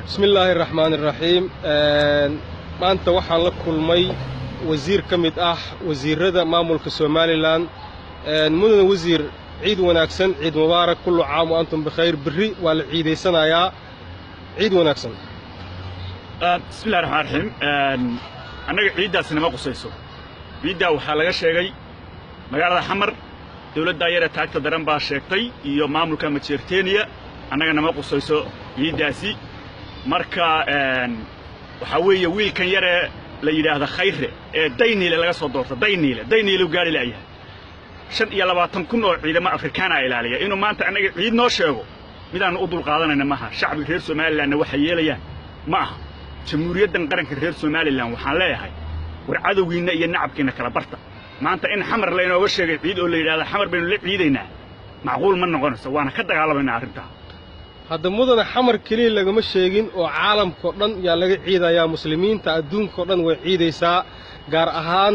بسم الله الرحمن الرحيم maanta waxaan la kulmay wasiir kamid ah wasiirada maamulka Soomaaliland mudane wasiir ciid wanaagsan ciid mubaarak kullu caam wa antum bikhair birri wal ciideysanaaya ciid wanaagsan bismillaahir rahmaanir rahiim anaga ciidaasna ma qusayso ciida waxa laga sheegay magaalada Xamar dawladda ayara taagta daran baa sheegtay iyo maamulka Majeerteeniya anaga nama qusayso ciidaasi marka waxa weeye wiilkan yare la yiraahdo khayre ee dayniile laga soo doorto dayniile u gaari laayay 25 kun oo ciidamo Afrikaan ah ilaaliya inuu maanta anaga ciid noo sheego midaan u dul qaadanayna maaha shacbiga reer Soomaaliland waxa yeelayaan maaha jamhuuriyaddan qaranka reer Soomaaliland waxaan leeyahay war cadowgiina iyo nacabkiina kala barta maanta in Xamar la inooga sheegay ciid oo la yiraahdo Xamar baynu la ciideynaa macquul ma noqonayso waana ka dagaalamayna arrinta hadda mudane Xamar kaliya lagama sheegin oo caalamka dhan yaa laga ciidayaa muslimiinta adduunka dhan way ciideysaa gaar ahaan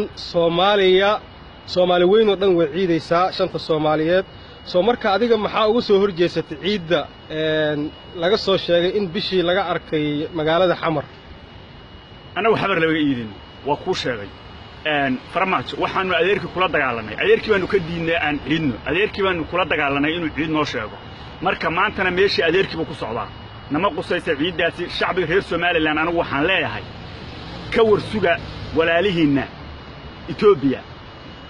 Soomaali weyn oo dhan way ciideysaa shanta Soomaaliyeed soo marka adiga maxaa ugu soo horjeesatay ciidda laga soo sheegay in bishii laga arkay magaalada Xamar anagu Xamar laga ciidin waa ku sheegay farmaajo waxaanu adeerkii kula dagaalanay adeerkii baanu ka diinay aan ciidno adeerkii baanu kula dagaalanay inuu ciid noo sheego marka maantana meeshii adeerkiiba ku socdaa nama qusaysa ciidaasi shacbiga reer Soomaaliland anagu waxaan leeyahay ka warsuga walaalihiina Itoobiya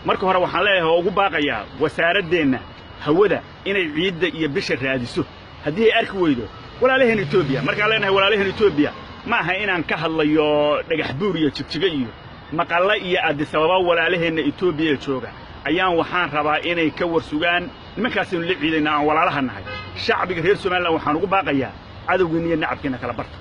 marka hore waxaan leeyahay ugu baaqayaa wasaaraddeena hawada inay ciidda iyo bisha raadiso hadii ay arki weydo walaalihiina Itoobiya marka leenahay walaalihiina Itoobiya ma aha inaan ka hadlayo dhagax buur iyo jigjiga iyo maqalla iyo Addis Ababa walaalihiina Itoobiya jooga ayaan waxaan rabaa inay ka warsugaan nimankaas in la ciidayna aan walaalaha nahay shacbiga reer Soomaaliland waxaan ugu baaqayaa cadowgiina iyo nacabkiina kala barta